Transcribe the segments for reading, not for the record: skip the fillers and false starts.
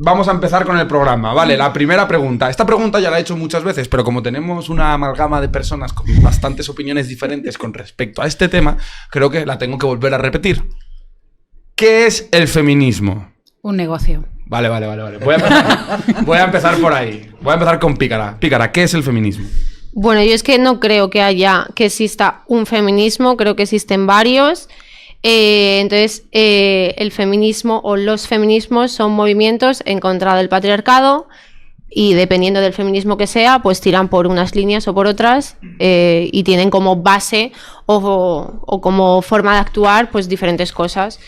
vamos a empezar con el programa. Vale, la primera pregunta. Esta pregunta ya la he hecho muchas veces, pero como tenemos una amalgama de personas con bastantes opiniones diferentes con respecto a este tema, creo que la tengo que volver a repetir. ¿Qué es el feminismo? Un negocio. Vale. Voy a empezar por ahí. Voy a empezar con Pícara. Pícara, ¿qué es el feminismo? Bueno, yo es que no creo que exista un feminismo, creo que existen varios. Entonces, el feminismo o los feminismos son movimientos en contra del patriarcado y dependiendo del feminismo que sea, pues tiran por unas líneas o por otras y tienen como base o como forma de actuar pues diferentes cosas.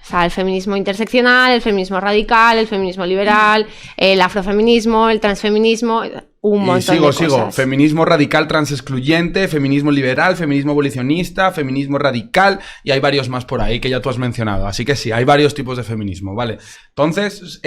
O sea, el feminismo interseccional, el feminismo radical, el feminismo liberal, el afrofeminismo, el transfeminismo, un montón de cosas. Sigo. Feminismo radical transexcluyente, feminismo liberal, feminismo abolicionista, feminismo radical y hay varios más por ahí que ya tú has mencionado. Así que sí, hay varios tipos de feminismo, ¿vale? Entonces,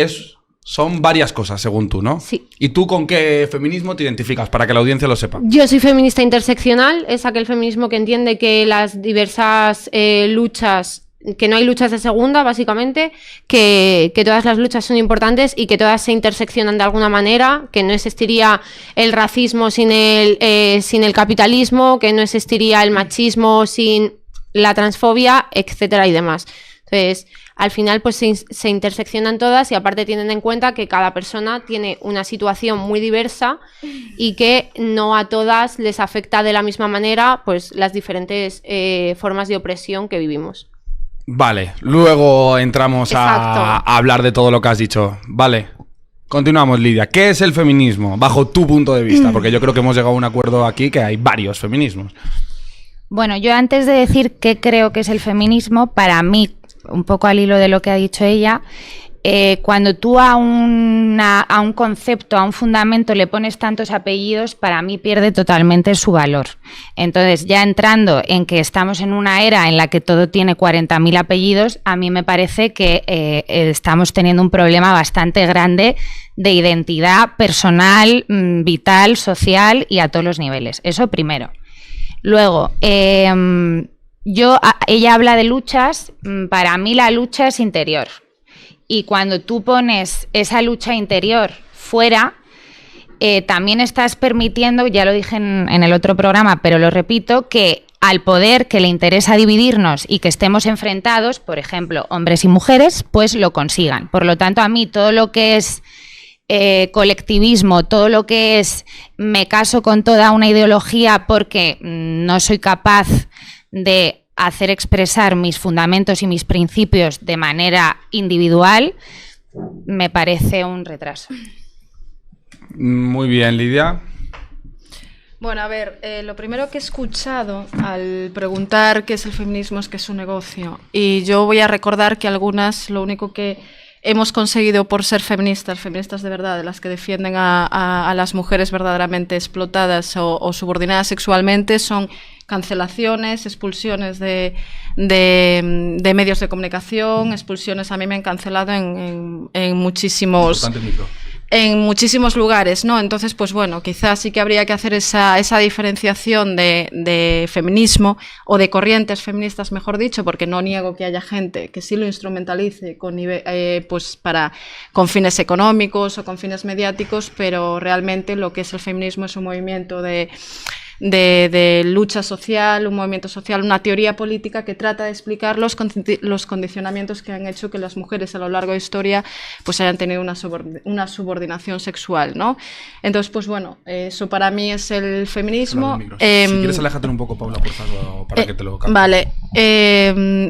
son varias cosas según tú, ¿no? Sí. ¿Y tú con qué feminismo te identificas para que la audiencia lo sepa? Yo soy feminista interseccional, es aquel feminismo que entiende que las diversas luchas... que no hay luchas de segunda, básicamente, que todas las luchas son importantes y que todas se interseccionan de alguna manera, que no existiría el racismo sin el capitalismo, que no existiría el machismo sin la transfobia, etcétera y demás. Entonces, al final pues se interseccionan todas y aparte tienen en cuenta que cada persona tiene una situación muy diversa y que no a todas les afecta de la misma manera pues las diferentes formas de opresión que vivimos. Vale, luego entramos a hablar de todo lo que has dicho. Vale, continuamos, Lidia. ¿Qué es el feminismo, bajo tu punto de vista? Porque yo creo que hemos llegado a un acuerdo aquí que hay varios feminismos. Bueno, yo antes de decir qué creo que es el feminismo, para mí, un poco al hilo de lo que ha dicho ella, cuando tú a un concepto, a un fundamento le pones tantos apellidos, para mí pierde totalmente su valor. Entonces, ya entrando en que estamos en una era en la que todo tiene 40.000 apellidos, a mí me parece que estamos teniendo un problema bastante grande de identidad personal, vital, social y a todos los niveles. Eso primero. Luego, ella habla de luchas, para mí la lucha es interior. Y cuando tú pones esa lucha interior fuera, también estás permitiendo, ya lo dije en el otro programa, pero lo repito, que al poder que le interesa dividirnos y que estemos enfrentados, por ejemplo, hombres y mujeres, pues lo consigan. Por lo tanto, a mí todo lo que es colectivismo, todo lo que es me caso con toda una ideología porque no soy capaz de hacer expresar mis fundamentos y mis principios de manera individual, me parece un retraso. Muy bien, Lidia. Bueno, a ver, lo primero que he escuchado al preguntar qué es el feminismo es que es un negocio. Y yo voy a recordar que algunas, lo único que hemos conseguido por ser feministas de verdad, de las que defienden a las mujeres verdaderamente explotadas o subordinadas sexualmente, son cancelaciones, expulsiones de medios de comunicación, expulsiones. A mí me han cancelado en muchísimos lugares, ¿no? Entonces, pues bueno, quizás sí que habría que hacer esa diferenciación de feminismo o de corrientes feministas, mejor dicho, porque no niego que haya gente que sí lo instrumentalice con fines económicos o con fines mediáticos, pero realmente lo que es el feminismo es un movimiento de lucha social, un movimiento social, una teoría política que trata de explicar los condicionamientos que han hecho que las mujeres a lo largo de la historia pues hayan tenido una subordinación sexual, ¿no? Entonces, pues bueno, eso para mí es el feminismo. Si quieres, aléjate un poco, Paula, por favor, para que te lo capte. Vale.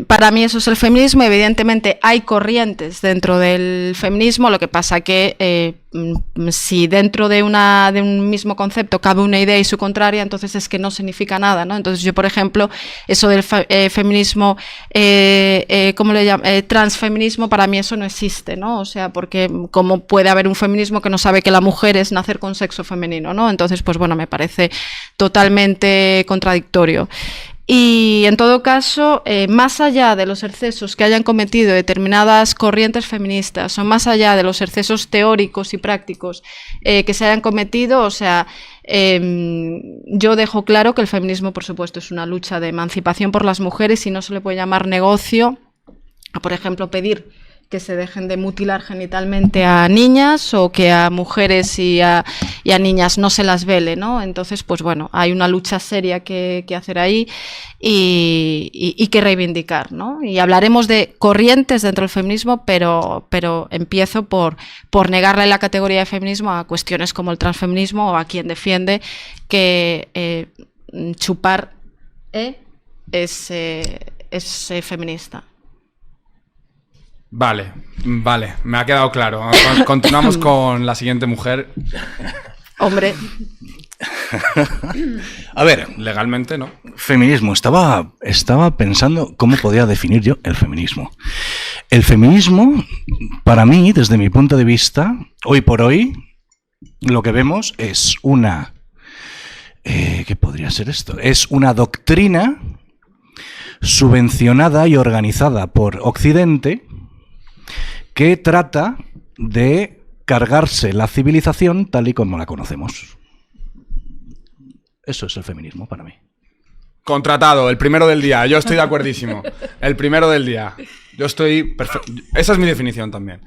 Para mí eso es el feminismo. Evidentemente hay corrientes dentro del feminismo, lo que pasa que si dentro de un mismo concepto cabe una idea y su contraria, entonces es que no significa nada, ¿no? Entonces yo, por ejemplo, eso del feminismo, ¿cómo le llaman? Transfeminismo, para mí eso no existe, ¿no? O sea, porque ¿cómo puede haber un feminismo que no sabe que la mujer es nacer con sexo femenino, ¿no? Entonces, pues bueno, me parece totalmente contradictorio. Y en todo caso, más allá de los excesos que hayan cometido determinadas corrientes feministas, o más allá de los excesos teóricos y prácticos que se hayan cometido, o sea, yo dejo claro que el feminismo, por supuesto, es una lucha de emancipación por las mujeres y no se le puede llamar negocio, por ejemplo, pedir que se dejen de mutilar genitalmente a niñas o que a mujeres y a niñas no se las vele, ¿no? Entonces, pues bueno, hay una lucha seria que hacer ahí y que reivindicar, ¿no? Y hablaremos de corrientes dentro del feminismo, pero empiezo por negarle la categoría de feminismo a cuestiones como el transfeminismo o a quien defiende que chupar es feminista. Vale, me ha quedado claro. Continuamos con la siguiente mujer. Hombre. A ver, legalmente, ¿no? Feminismo. Estaba pensando cómo podía definir yo el feminismo. El feminismo, para mí, desde mi punto de vista, hoy por hoy, lo que vemos es una... ¿qué podría ser esto? Es una doctrina subvencionada y organizada por Occidente que trata de cargarse la civilización tal y como la conocemos. Eso es el feminismo para mí. Contratado, el primero del día. Yo estoy de acuerdísimo. El primero del día. Yo estoy perfecto. Esa es mi definición también.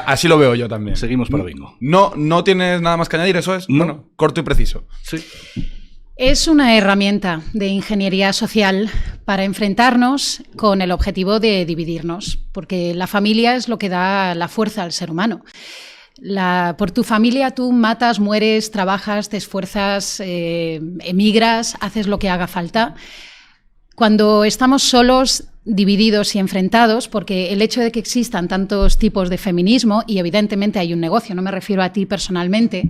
Así lo veo yo también. Seguimos para bingo. No tienes nada más que añadir, eso es. No. Bueno, corto y preciso. Sí. Es una herramienta de ingeniería social para enfrentarnos con el objetivo de dividirnos, porque la familia es lo que da la fuerza al ser humano. Por tu familia tú matas, mueres, trabajas, te esfuerzas, emigras, haces lo que haga falta. Cuando estamos solos, divididos y enfrentados, porque el hecho de que existan tantos tipos de feminismo, y evidentemente hay un negocio, no me refiero a ti personalmente,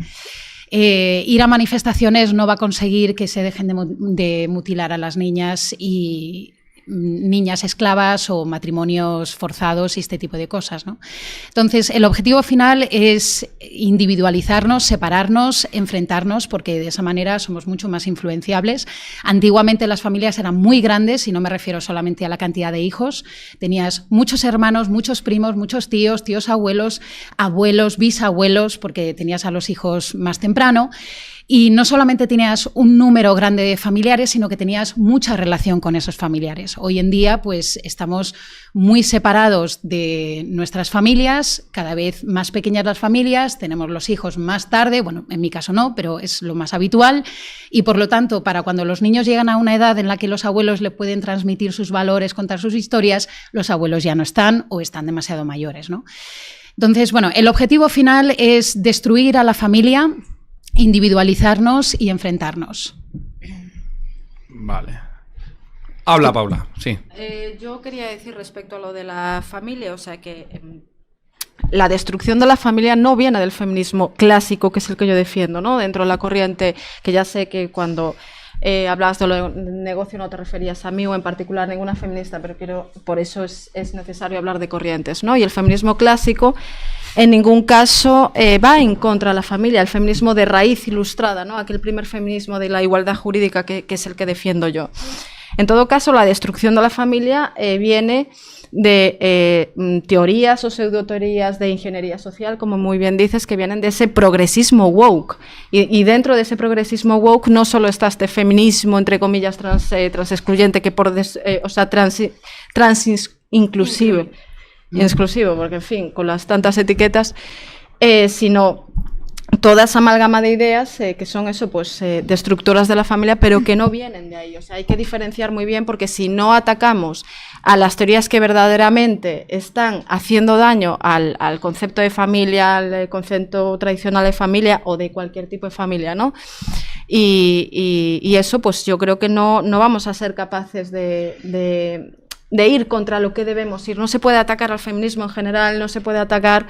ir a manifestaciones no va a conseguir que se dejen de mutilar a las niñas y niñas esclavas o matrimonios forzados y este tipo de cosas, ¿no? Entonces, el objetivo final es individualizarnos, separarnos, enfrentarnos, porque de esa manera somos mucho más influenciables. Antiguamente las familias eran muy grandes, y no me refiero solamente a la cantidad de hijos. Tenías muchos hermanos, muchos primos, muchos tíos, tíos abuelos, abuelos, bisabuelos, porque tenías a los hijos más temprano. Y no solamente tenías un número grande de familiares, sino que tenías mucha relación con esos familiares. Hoy en día, pues, estamos muy separados de nuestras familias, cada vez más pequeñas las familias, tenemos los hijos más tarde, bueno, en mi caso no, pero es lo más habitual, y por lo tanto, para cuando los niños llegan a una edad en la que los abuelos le pueden transmitir sus valores, contar sus historias, los abuelos ya no están o están demasiado mayores, ¿no? Entonces, bueno, el objetivo final es destruir a la familia, individualizarnos y enfrentarnos. Vale. Habla, Paula, sí. Yo quería decir respecto a lo de la familia, o sea que la destrucción de la familia no viene del feminismo clásico, que es el que yo defiendo, ¿no? Dentro de la corriente, que ya sé que cuando hablabas de lo de negocio no te referías a mí o en particular ninguna feminista, pero por eso es necesario hablar de corrientes, ¿no? Y el feminismo clásico en ningún caso va en contra de la familia, el feminismo de raíz ilustrada, ¿no? Aquel primer feminismo de la igualdad jurídica que es el que defiendo yo. En todo caso, la destrucción de la familia viene de teorías o pseudoteorías de ingeniería social, como muy bien dices, que vienen de ese progresismo woke. Y dentro de ese progresismo woke no solo está este feminismo, entre comillas, trans excluyente, que trans inclusivo, exclusivo, porque en fin, con las tantas etiquetas, sino toda esa amalgama de ideas que son eso, pues destructoras de la familia, pero que no vienen de ahí. O sea, hay que diferenciar muy bien, porque si no atacamos a las teorías que verdaderamente están haciendo daño al concepto de familia, al concepto tradicional de familia o de cualquier tipo de familia, ¿no? Y eso, pues yo creo que no vamos a ser capaces de ir contra lo que debemos ir. No se puede atacar al feminismo en general, no se puede atacar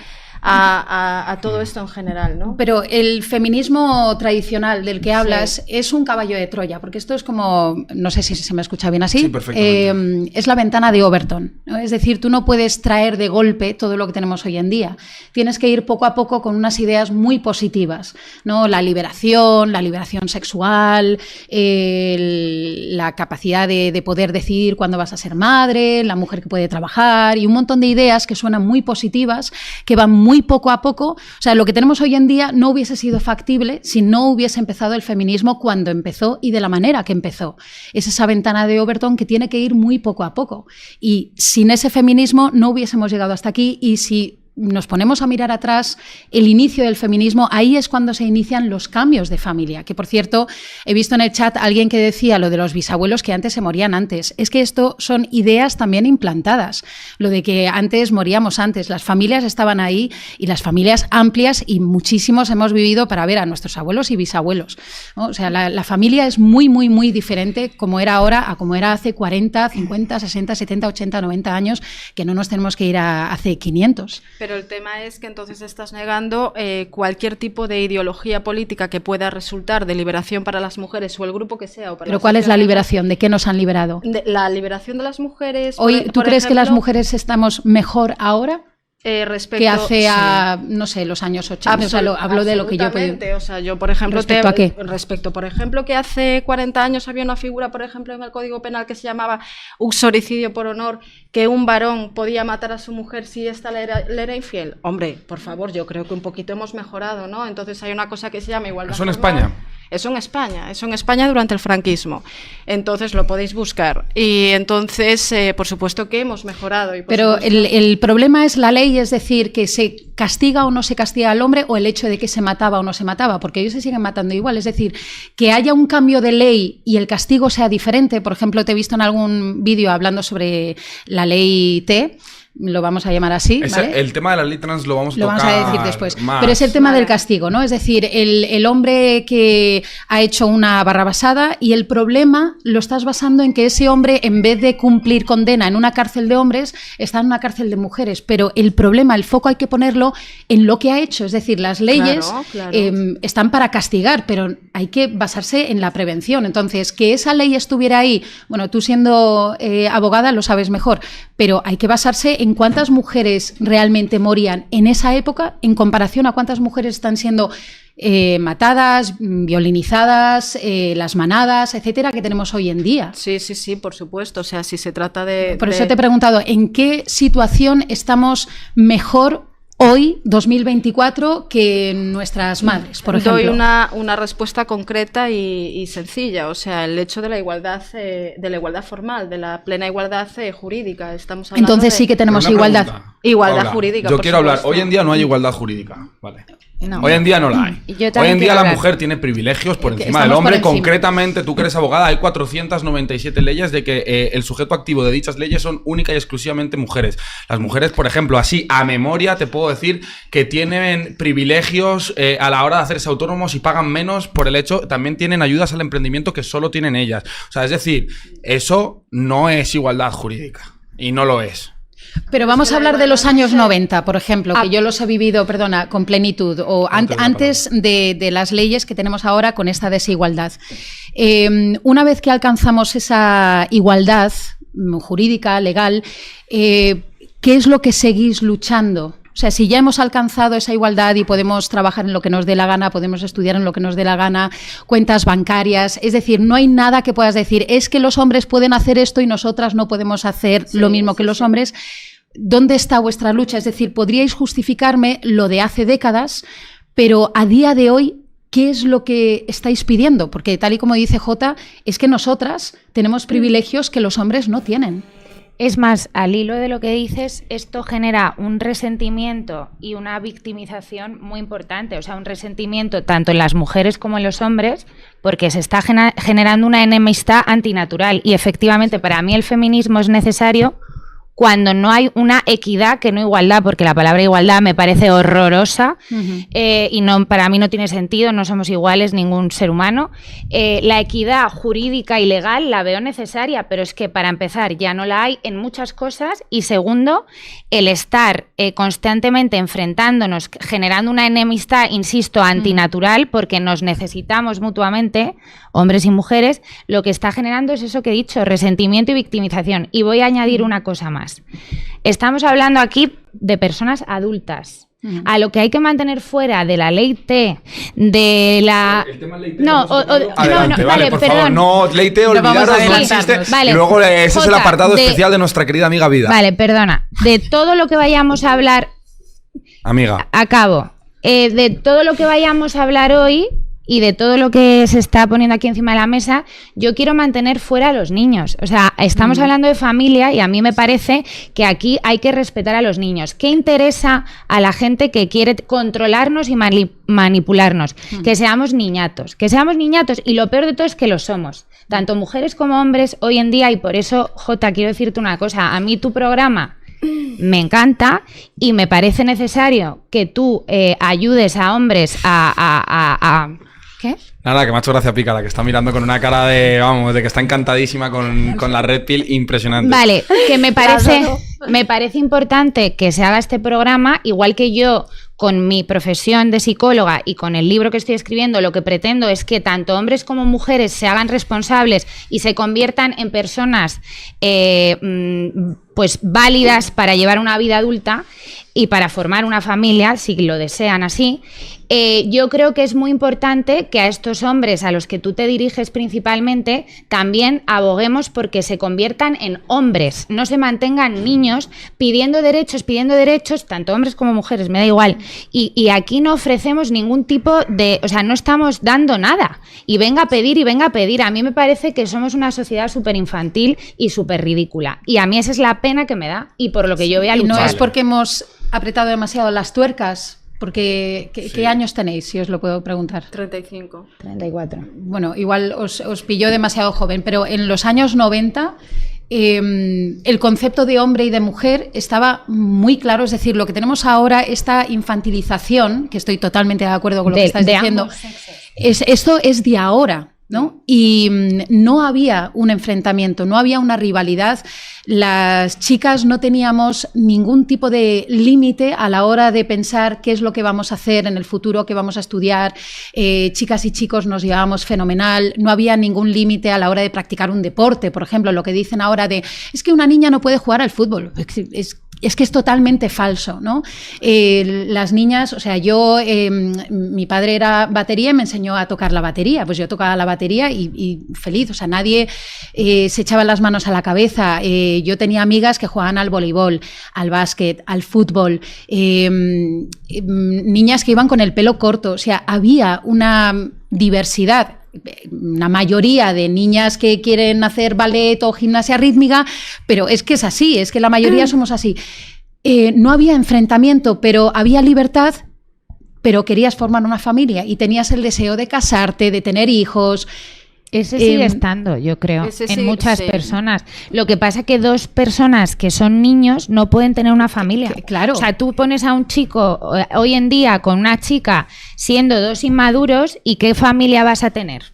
a todo esto en general, ¿no? Pero el feminismo tradicional del que hablas es un caballo de Troya, porque esto es como, no sé si se me escucha bien así, sí, perfectamente. Es la ventana de Overton, ¿no? Es decir, tú no puedes traer de golpe todo lo que tenemos hoy en día. Tienes que ir poco a poco con unas ideas muy positivas, ¿no? La liberación sexual, la capacidad de poder decidir cuándo vas a ser madre, la mujer que puede trabajar, y un montón de ideas que suenan muy positivas, que van muy muy poco a poco. O sea, lo que tenemos hoy en día no hubiese sido factible si no hubiese empezado el feminismo cuando empezó y de la manera que empezó. Es esa ventana de Overton que tiene que ir muy poco a poco. Y sin ese feminismo no hubiésemos llegado hasta aquí, y si nos ponemos a mirar atrás el inicio del feminismo, ahí es cuando se inician los cambios de familia. Que, por cierto, he visto en el chat a alguien que decía lo de los bisabuelos que antes se morían antes. Es que esto son ideas también implantadas. Lo de que antes moríamos antes. Las familias estaban ahí, y las familias amplias, y muchísimos hemos vivido para ver a nuestros abuelos y bisabuelos, ¿no? O sea, la familia es muy, muy, muy diferente como era ahora a como era hace 40, 50, 60, 70, 80, 90 años, que no nos tenemos que ir a hace 500. Pero el tema es que entonces estás negando cualquier tipo de ideología política que pueda resultar de liberación para las mujeres o el grupo que sea. O para ¿Pero cuál es la liberación? ¿De qué nos han liberado? La liberación de las mujeres. Hoy, ¿tú crees que las mujeres estamos mejor ahora? Respecto, que hace a, no sé, los años 80. O sea, hablo de lo que yo puedo. O sea, yo, por ejemplo, ¿Respecto a qué? Respecto, por ejemplo, que hace 40 años había una figura, por ejemplo, en el Código Penal que se llamaba uxoricidio por honor, que un varón podía matar a su mujer si ésta le era infiel. Hombre, por favor, yo creo que un poquito hemos mejorado, ¿no? Entonces hay una cosa que se llama igualdad. ¿Eso en formal. España? Eso en España durante el franquismo. Entonces lo podéis buscar. Y entonces, por supuesto que hemos mejorado. Y pero el problema es la ley, es decir, que se castiga o no se castiga al hombre, o el hecho de que se mataba o no se mataba, porque ellos se siguen matando igual. Es decir, que haya un cambio de ley y el castigo sea diferente. Por ejemplo, te he visto en algún vídeo hablando sobre la ley T. Lo vamos a llamar así, ¿vale? El tema de la ley trans lo vamos a tocar. Lo vamos a decir después. Más. Pero es el tema del castigo, ¿no? Es decir, el hombre que ha hecho una barrabasada, y el problema lo estás basando en que ese hombre, en vez de cumplir condena en una cárcel de hombres, está en una cárcel de mujeres. Pero el problema, el foco hay que ponerlo en lo que ha hecho. Es decir, las leyes están para castigar, pero hay que basarse en la prevención. Entonces, que esa ley estuviera ahí, bueno, tú siendo abogada lo sabes mejor, pero hay que basarse en cuántas mujeres realmente morían en esa época en comparación a cuántas mujeres están siendo matadas, violinizadas, las manadas, etcétera, que tenemos hoy en día. Sí, por supuesto. O sea, si se trata de... Por eso te he preguntado, ¿en qué situación estamos mejor hoy, 2024, que nuestras madres, por ejemplo? Doy una respuesta concreta y sencilla. O sea, el hecho de la igualdad formal, de la plena igualdad jurídica. Estamos hablando. Entonces sí que tenemos igualdad. Igualdad jurídica. Yo quiero hablar. Hoy en día no hay igualdad jurídica. Vale. No. Hoy en día no la hay. Hoy en día la mujer tiene privilegios por encima del hombre. Concretamente, tú que eres abogada, hay 497 leyes de que el sujeto activo de dichas leyes son única y exclusivamente mujeres. Las mujeres, por ejemplo, así a memoria te puedo decir que tienen privilegios a la hora de hacerse autónomos y pagan menos por el hecho, también tienen ayudas al emprendimiento que solo tienen ellas. O sea, es decir, eso no es igualdad jurídica y no lo es. Pero vamos a hablar de los años 90, por ejemplo, que yo los he vivido, perdona, con plenitud, o antes de las leyes que tenemos ahora con esta desigualdad. Una vez que alcanzamos esa igualdad jurídica, legal, ¿qué es lo que seguís luchando? O sea, si ya hemos alcanzado esa igualdad y podemos trabajar en lo que nos dé la gana, podemos estudiar en lo que nos dé la gana, cuentas bancarias, es decir, no hay nada que puedas decir, es que los hombres pueden hacer esto y nosotras no podemos hacer lo mismo que los hombres. ¿Dónde está vuestra lucha? Es decir, podríais justificarme lo de hace décadas, pero a día de hoy, ¿qué es lo que estáis pidiendo? Porque tal y como dice Jota, es que nosotras tenemos privilegios que los hombres no tienen. Es más, al hilo de lo que dices, esto genera un resentimiento y una victimización muy importante, o sea, un resentimiento tanto en las mujeres como en los hombres, porque se está generando una enemistad antinatural, y efectivamente para mí el feminismo es necesario cuando no hay una equidad, que no igualdad, porque la palabra igualdad me parece horrorosa y no, para mí no tiene sentido, no somos iguales ningún ser humano. La equidad jurídica y legal la veo necesaria, pero es que para empezar ya no la hay en muchas cosas, y segundo, el estar constantemente enfrentándonos, generando una enemistad, insisto, antinatural, porque nos necesitamos mutuamente, hombres y mujeres, lo que está generando es eso que he dicho, resentimiento y victimización. Y voy a añadir una cosa más. Estamos hablando aquí de personas adultas. A lo que hay que mantener fuera de la ley T, de la... El tema ley T, no, adelante, vale, por perdón. favor, no, ley T, olvidaros, no existe. Vale, y luego ese es el Jota, apartado especial de nuestra querida amiga Vida. Vale, perdona. De todo lo que vayamos a hablar... Amiga. Acabo. De todo lo que vayamos a hablar hoy y de todo lo que se está poniendo aquí encima de la mesa, yo quiero mantener fuera a los niños. O sea, estamos hablando de familia y a mí me parece que aquí hay que respetar a los niños. ¿Qué interesa a la gente que quiere controlarnos y manipularnos? Que seamos niñatos. Que seamos niñatos, y lo peor de todo es que lo somos. Tanto mujeres como hombres hoy en día, y por eso, Jota, quiero decirte una cosa. A mí tu programa me encanta y me parece necesario que tú ayudes a hombres a ¿qué? Nada, que me ha hecho gracia Pícara, que está mirando con una cara de, vamos, de que está encantadísima con la Red Pill, impresionante. Vale, que me parece importante que se haga este programa, igual que yo, con mi profesión de psicóloga y con el libro que estoy escribiendo, lo que pretendo es que tanto hombres como mujeres se hagan responsables y se conviertan en personas pues válidas para llevar una vida adulta y para formar una familia, si lo desean así. Yo creo que es muy importante que a estos hombres a los que tú te diriges principalmente también aboguemos porque se conviertan en hombres, no se mantengan niños pidiendo derechos, tanto hombres como mujeres, me da igual. Y aquí no ofrecemos ningún tipo de... O sea, no estamos dando nada. Y venga a pedir. A mí me parece que somos una sociedad súper infantil y súper ridícula. Y a mí esa es la pena que me da y por lo que yo voy a luchar. Y no es porque hemos apretado demasiado las tuercas. Porque, ¿qué años tenéis, si os lo puedo preguntar? 35. 34. Bueno, igual os pilló demasiado joven, pero en los años 90 el concepto de hombre y de mujer estaba muy claro. Es decir, lo que tenemos ahora, esta infantilización, que estoy totalmente de acuerdo con lo que estáis diciendo, esto es de ahora, ¿no? Y no había un enfrentamiento, no había una rivalidad. Las chicas no teníamos ningún tipo de límite a la hora de pensar qué es lo que vamos a hacer en el futuro, qué vamos a estudiar. Chicas y chicos nos llevábamos fenomenal. No había ningún límite a la hora de practicar un deporte. Por ejemplo, lo que dicen ahora de es que una niña no puede jugar al fútbol. Es que es totalmente falso, ¿no? Las niñas, o sea, mi padre era batería y me enseñó a tocar la batería. Pues yo tocaba la batería y feliz, o sea, nadie se echaba las manos a la cabeza. Yo tenía amigas que jugaban al voleibol, al básquet, al fútbol, niñas que iban con el pelo corto, o sea, había una diversidad. Una mayoría de niñas que quieren hacer ballet o gimnasia rítmica, pero es que es así, es que la mayoría somos así. No había enfrentamiento, pero había libertad, pero querías formar una familia y tenías el deseo de casarte, de tener hijos. Ese sigue estando, yo creo, en muchas personas. Lo que pasa es que dos personas que son niños no pueden tener una familia. Claro. O sea, tú pones a un chico hoy en día con una chica siendo dos inmaduros y ¿qué familia vas a tener?